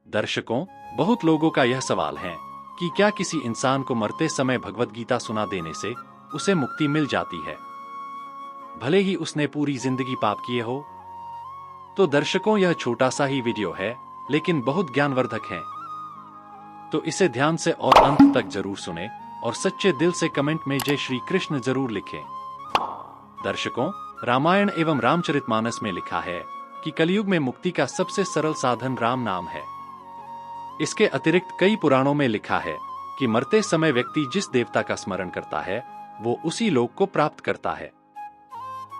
दर्शकों, बहुत लोगों का यह सवाल है कि क्या किसी इंसान को मरते समय भगवत गीता सुना देने से उसे मुक्ति मिल जाती है, भले ही उसने पूरी जिंदगी पाप किए हो। तो दर्शकों, यह छोटा सा ही वीडियो है लेकिन बहुत ज्ञानवर्धक है, तो इसे ध्यान से और अंत तक जरूर सुने और सच्चे दिल से कमेंट में जय श्री कृष्ण जरूर लिखें। दर्शकों, रामायण एवं रामचरितमानस में लिखा है कि कलयुग में मुक्ति का सबसे सरल साधन राम नाम है। इसके अतिरिक्त कई पुराणों में लिखा है कि मरते समय व्यक्ति जिस देवता का स्मरण करता है वो उसी लोक को प्राप्त करता है।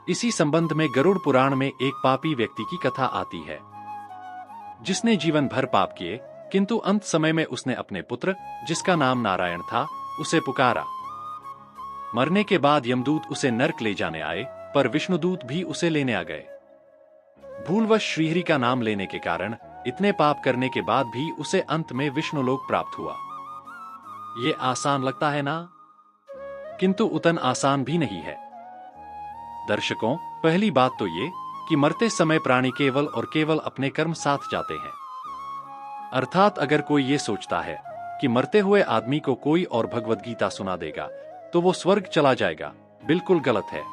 इसी संबंध में गरुड़ पुराण में एक पापी व्यक्ति की कथा आती है, जिसने जीवन भर पाप किए, किंतु अंत समय में उसने अपने पुत्र, जिसका नाम नारायण था, उसे पुकारा। मरने के बाद यमदूत उसे नरक ले जाने आए, पर विष्णुदूत भी उसे लेने आ गए। भूलवश श्रीहरि का नाम लेने के कारण इतने पाप करने के बाद भी उसे अंत में विष्णुलोक प्राप्त हुआ। ये आसान लगता है ना? किंतु उतना आसान भी नहीं है। दर्शकों, पहली बात तो ये कि मरते समय प्राणी केवल और केवल अपने कर्म साथ जाते हैं। अर्थात अगर कोई ये सोचता है कि मरते हुए आदमी को कोई और भगवद गीता सुना देगा तो वो स्वर्ग चला जाएगा, बिल्कुल गलत है।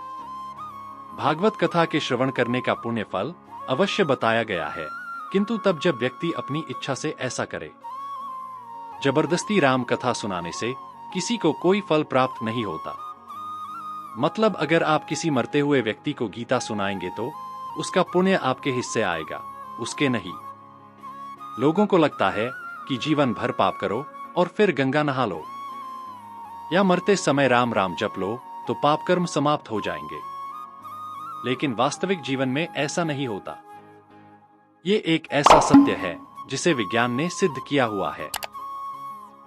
भागवत कथा के श्रवण करने का पुण्य फल अवश्य बताया गया है, किंतु तब जब व्यक्ति अपनी इच्छा से ऐसा करे। जबरदस्ती राम कथा सुनाने से किसी को कोई फल प्राप्त नहीं होता। मतलब अगर आप किसी मरते हुए व्यक्ति को गीता सुनाएंगे तो उसका पुण्य आपके हिस्से आएगा, उसके नहीं। लोगों को लगता है कि जीवन भर पाप करो और फिर गंगा नहा लो, या मरते समय राम राम जप लो तो पाप कर्म समाप्त हो जाएंगे। लेकिन वास्तविक जीवन में ऐसा नहीं होता। ये एक ऐसा सत्य है जिसे विज्ञान ने सिद्ध किया हुआ है।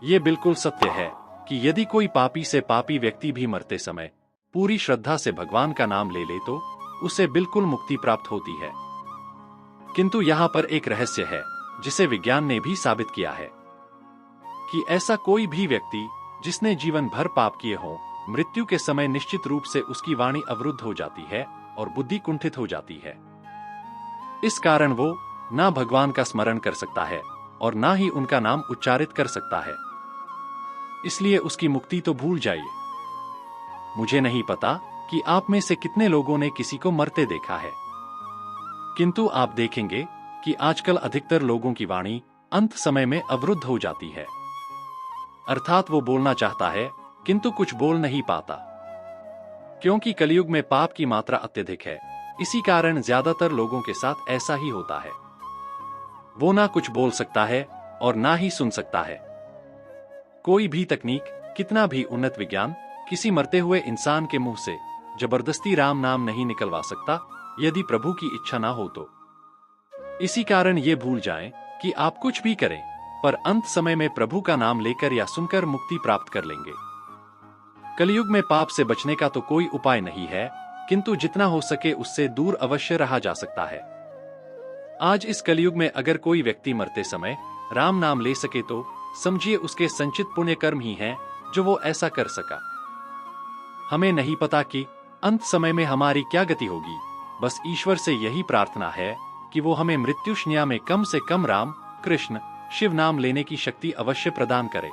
ये बिल्कुल सत्य है कि यदि कोई पापी से पापी व्यक्ति भी मरते समय पूरी श्रद्धा से भगवान का नाम ले ले तो उसे बिल्कुल मुक्ति प्राप्त होती है। किंतु यहाँ पर एक रहस्य है जिसे विज्ञान ने भी साबित किया है कि ऐसा कोई भी व्यक्ति जिसने जीवन भर पाप किए हों, मृत्यु के समय निश्चित रूप से उसकी वाणी अवरुद्ध हो जाती है और बुद्धि कुंठित हो जाती है। इस कारण वो ना भगवान का स्मरण कर सकता है और ना ही उनका नाम उच्चारित कर सकता है। इसलिए उसकी मुक्ति तो भूल जाइए। मुझे नहीं पता कि आप में से कितने लोगों ने किसी को मरते देखा है, किंतु आप देखेंगे कि आजकल अधिकतर लोगों की वाणी अंत समय में अवरुद्ध हो जाती है। अर्थात वो बोलना चाहता है किंतु कुछ बोल नहीं पाता, क्योंकि कलयुग में पाप की मात्रा अत्यधिक है। इसी कारण ज्यादातर लोगों के साथ ऐसा ही होता है। वो ना कुछ बोल सकता है और ना ही सुन सकता है। कोई भी तकनीक, कितना भी उन्नत विज्ञान किसी मरते हुए इंसान के मुंह से जबरदस्ती राम नाम नहीं निकलवा सकता, यदि प्रभु की इच्छा ना हो तो। इसी कारण ये भूल जाएं कि आप कुछ भी करें, पर अंत समय में प्रभु का नाम लेकर या सुनकर मुक्ति प्राप्त कर लेंगे। कलयुग में पाप से बचने का तो कोई उपाय नहीं है, किंतु जितना हो सके उससे दूर अवश्य रहा जा सकता है। आज इस कलयुग में अगर कोई व्यक्ति मरते समय राम नाम ले सके तो समझिए उसके संचित पुण्य कर्म ही हैं जो वो ऐसा कर सका। हमें नहीं पता कि अंत समय में हमारी क्या गति होगी। बस ईश्वर से यही प्रार्थना है कि वो हमें मृत्युशैया में कम से कम राम, कृष्ण, शिव नाम लेने की शक्ति अवश्य प्रदान करे।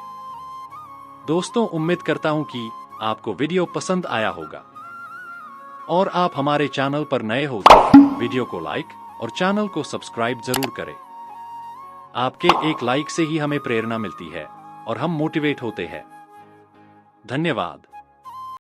दोस्तों, उम्मीद करता हूं कि आपको वीडियो पसंद आया होगा और आप हमारे चैनल पर नए हो तो वीडियो को लाइक और चैनल को सब्सक्राइब जरूर करें। आपके एक लाइक से ही हमें प्रेरणा मिलती है और हम मोटिवेट होते हैं। धन्यवाद।